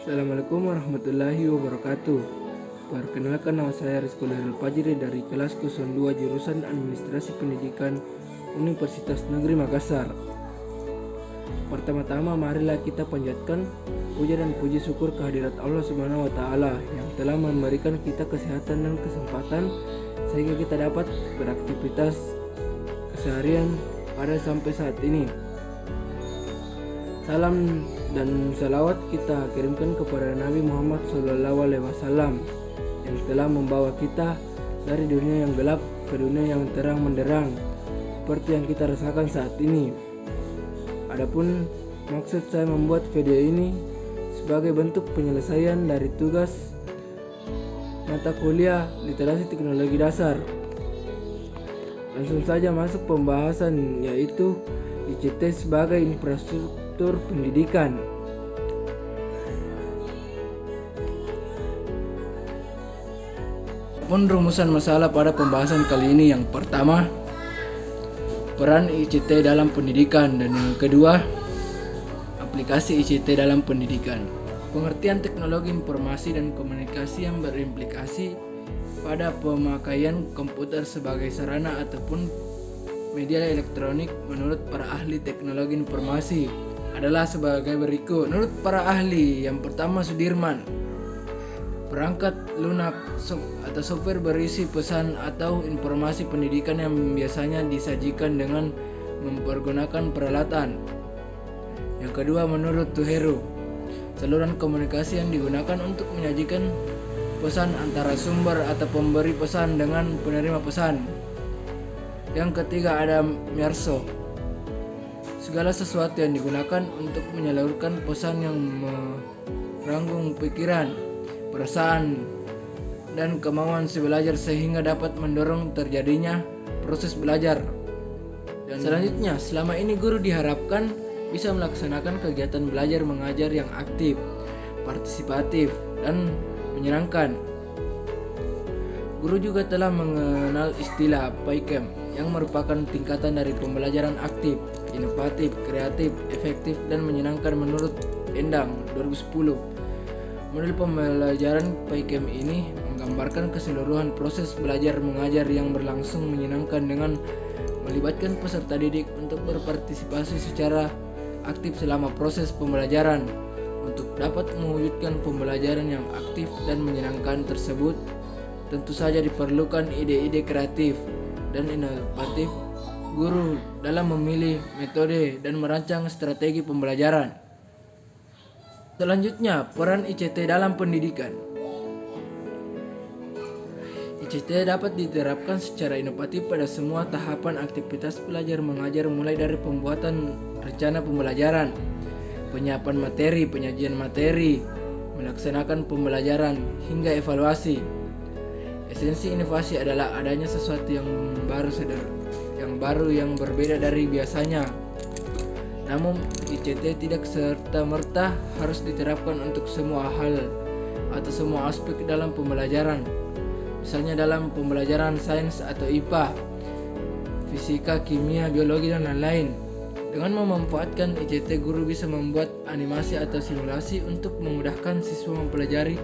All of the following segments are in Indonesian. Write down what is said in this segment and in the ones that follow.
Assalamualaikum warahmatullahi wabarakatuh. Perkenalkan, nama saya Rizko Leril Fajri dari kelas 02 jurusan Administrasi Pendidikan Universitas Negeri Makassar. Pertama-tama marilah kita panjatkan puja dan puji syukur kehadirat Allah Subhanahu wa taala yang telah memberikan kita kesehatan dan kesempatan sehingga kita dapat beraktivitas keseharian pada sampai saat ini. Salam dan salawat kita kirimkan kepada Nabi Muhammad SAW yang telah membawa kita dari dunia yang gelap ke dunia yang terang menderang seperti yang kita rasakan saat ini. Adapun maksud saya membuat video ini sebagai bentuk penyelesaian dari tugas mata kuliah Literasi Teknologi Dasar. Langsung saja masuk pembahasan, yaitu ICT sebagai infrastruktur pendidikan. Rumusan masalah pada pembahasan kali ini, yang pertama, peran ICT dalam pendidikan, dan yang kedua, aplikasi ICT dalam pendidikan. Pengertian teknologi informasi dan komunikasi yang berimplikasi pada pemakaian komputer sebagai sarana ataupun media elektronik menurut para ahli teknologi informasi adalah sebagai berikut. Menurut para ahli, yang pertama Sudirman, perangkat lunak atau software berisi pesan atau informasi pendidikan yang biasanya disajikan dengan mempergunakan peralatan. Yang kedua menurut Tuheru, saluran komunikasi yang digunakan untuk menyajikan pesan antara sumber atau pemberi pesan dengan penerima pesan. Yang ketiga ada Mierso, segala sesuatu yang digunakan untuk menyalurkan pesan yang merangkum pikiran, perasaan, dan kemauan si belajar sehingga dapat mendorong terjadinya proses belajar. Dan selanjutnya, selama ini guru diharapkan bisa melaksanakan kegiatan belajar mengajar yang aktif, partisipatif, dan menyenangkan. Guru juga telah mengenal istilah PAIKEM yang merupakan tingkatan dari pembelajaran aktif, inovatif, kreatif, efektif, dan menyenangkan menurut Endang 2010. Model pembelajaran PAIKEM ini menggambarkan keseluruhan proses belajar mengajar yang berlangsung menyenangkan dengan melibatkan peserta didik untuk berpartisipasi secara aktif selama proses pembelajaran. Untuk dapat mewujudkan pembelajaran yang aktif dan menyenangkan tersebut, tentu saja diperlukan ide-ide kreatif dan inovatif guru dalam memilih metode dan merancang strategi pembelajaran. Selanjutnya, peran ICT dalam pendidikan. ICT dapat diterapkan secara inovatif pada semua tahapan aktivitas belajar mengajar, mulai dari pembuatan rencana pembelajaran, penyiapan materi, penyajian materi, melaksanakan pembelajaran, hingga evaluasi. Esensi inovasi adalah adanya sesuatu yang baru yang berbeda dari biasanya. Namun ICT tidak serta-merta harus diterapkan untuk semua hal atau semua aspek dalam pembelajaran. Misalnya dalam pembelajaran sains atau IPA, fisika, kimia, biologi, dan lain-lain. Dengan memanfaatkan ICT, guru bisa membuat animasi atau simulasi untuk memudahkan siswa mempelajari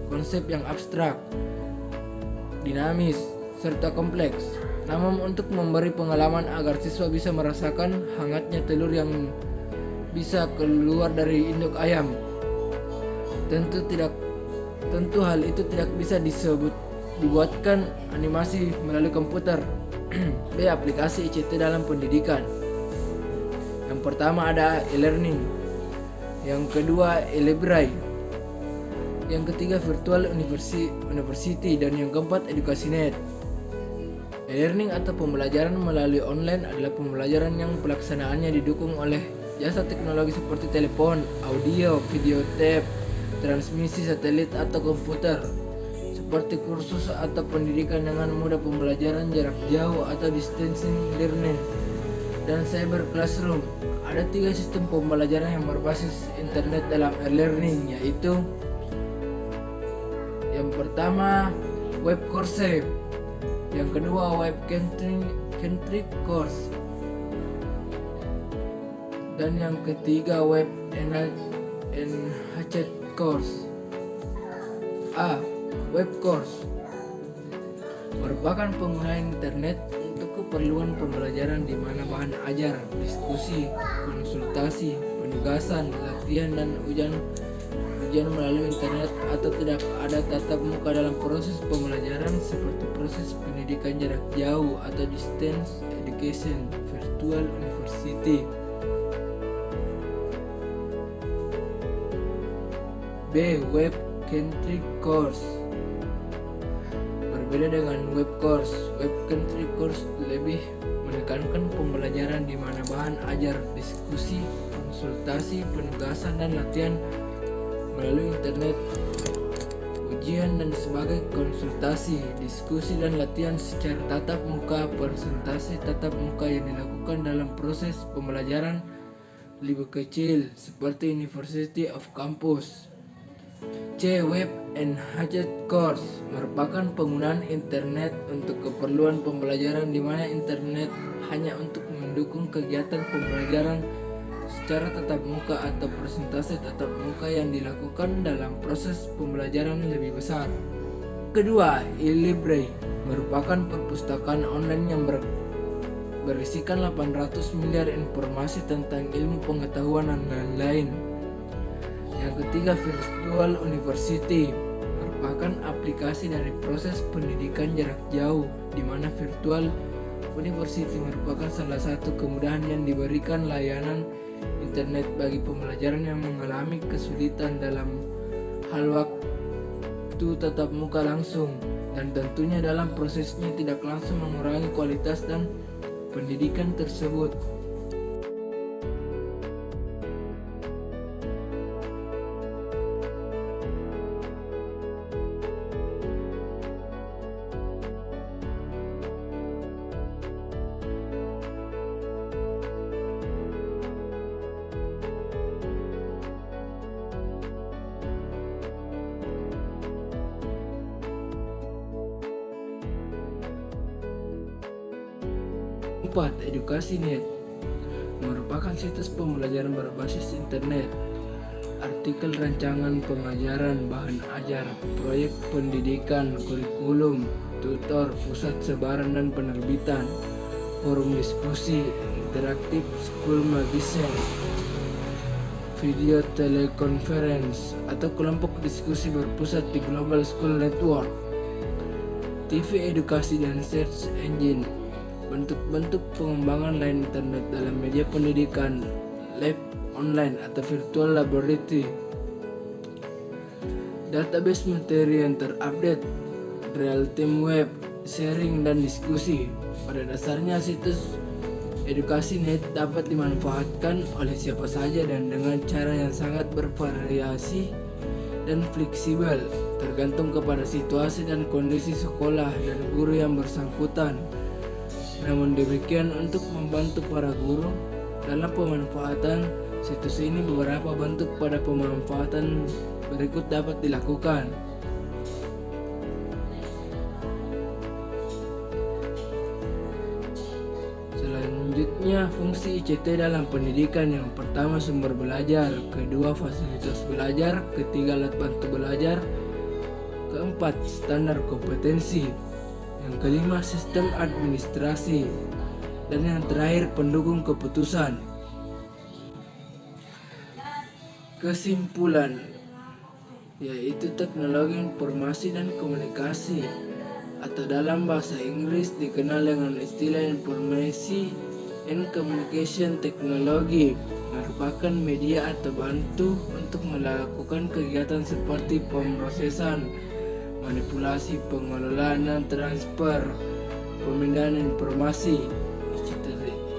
konsep yang abstrak, dinamis, serta kompleks. Namun untuk memberi pengalaman agar siswa bisa merasakan hangatnya telur yang bisa keluar dari induk ayam. Tentu hal itu tidak bisa dibuatkan animasi melalui komputer. B. Aplikasi ICT dalam pendidikan. Yang pertama ada e-learning, yang kedua e-library, yang ketiga virtual university, dan yang keempat edukasinet. E-learning atau pembelajaran melalui online adalah pembelajaran yang pelaksanaannya didukung oleh jasa teknologi seperti telepon, audio, video tape, transmisi satelit atau komputer, seperti kursus atau pendidikan dengan mudah, pembelajaran jarak jauh atau distancing learning, dan cyber classroom. Ada 3 sistem pembelajaran yang berbasis internet dalam e-learning, yaitu yang pertama web course, yang kedua web centric course, dan yang ketiga web enhanced course. A. Web course merupakan penggunaan internet untuk keperluan pembelajaran di mana bahan ajar, diskusi, konsultasi, penugasan, latihan, dan ujian melalui internet atau tidak ada tatap muka dalam proses pembelajaran seperti proses pendidikan jarak jauh atau distance education, virtual university. B. Web-centric course. Berbeda dengan web course, web-centric course lebih menekankan pembelajaran di mana bahan ajar, diskusi, konsultasi, penugasan, dan latihan melalui internet, ujian dan sebagai konsultasi, diskusi dan latihan secara tatap muka, presentasi tatap muka yang dilakukan dalam proses pembelajaran lebih kecil seperti University of Campus. C. Web Enhanced Course merupakan penggunaan internet untuk keperluan pembelajaran di mana internet hanya untuk mendukung kegiatan pembelajaran secara tatap muka atau presentasi tatap muka yang dilakukan dalam proses pembelajaran lebih besar. Kedua, e-library merupakan perpustakaan online yang berisikan 800 miliar informasi tentang ilmu pengetahuan dan lain-lain. Yang ketiga, virtual university merupakan aplikasi dari proses pendidikan jarak jauh di mana virtual university merupakan salah satu kemudahan yang diberikan layanan internet bagi pembelajaran yang mengalami kesulitan dalam hal waktu tatap muka langsung, dan tentunya dalam prosesnya tidak langsung mengurangi kualitas dan pendidikan tersebut. Keempat, EducasiNet merupakan situs pembelajaran berbasis internet, artikel rancangan pengajaran, bahan ajar, proyek pendidikan, kurikulum, tutor, pusat sebaran dan penerbitan, forum diskusi, interaktif school magazine, video teleconference atau kelompok diskusi berpusat di Global School Network, TV edukasi dan search engine. Bentuk-bentuk pengembangan lain internet dalam media pendidikan, lab online atau virtual laboratory, database materi yang terupdate, real-time web, sharing dan diskusi. Pada dasarnya situs EducasiNet dapat dimanfaatkan oleh siapa saja dan dengan cara yang sangat bervariasi dan fleksibel, tergantung kepada situasi dan kondisi sekolah dan guru yang bersangkutan. Namun demikian, untuk membantu para guru dalam pemanfaatan situs ini, beberapa bentuk pada pemanfaatan berikut dapat dilakukan. Selanjutnya, fungsi ICT dalam pendidikan. Yang pertama, sumber belajar. Kedua, fasilitas belajar. Ketiga, alat bantu belajar. Keempat, standar kompetensi. Yang kelima, sistem administrasi. Dan yang terakhir, pendukung keputusan. Kesimpulan, yaitu teknologi informasi dan komunikasi, atau dalam bahasa Inggris dikenal dengan istilah Information and Communication Technology, merupakan media atau bantu untuk melakukan kegiatan seperti pemrosesan, manipulasi, pengelolaan, dan transfer pemindahan informasi.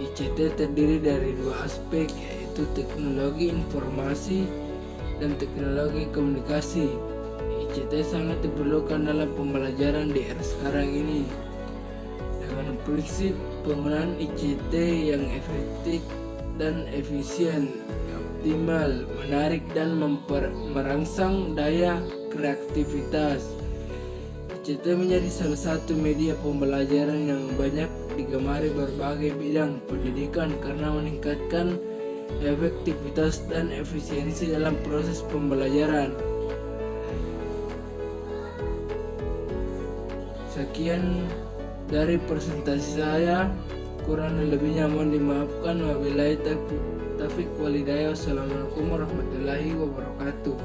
ICT terdiri dari dua aspek, yaitu teknologi informasi dan teknologi komunikasi. ICT sangat diperlukan dalam pembelajaran di era sekarang ini. Dengan prinsip penggunaan ICT yang efektif dan efisien, optimal, menarik, dan merangsang daya kreativitas, ICT menjadi salah satu media pembelajaran yang banyak digemari berbagai bidang pendidikan karena meningkatkan efektivitas dan efisiensi dalam proses pembelajaran. Sekian dari presentasi saya, kurang lebihnya mohon dimaafkan. Wabillahi taufiq walhidayah. Wassalamualaikum warahmatullahi wabarakatuh.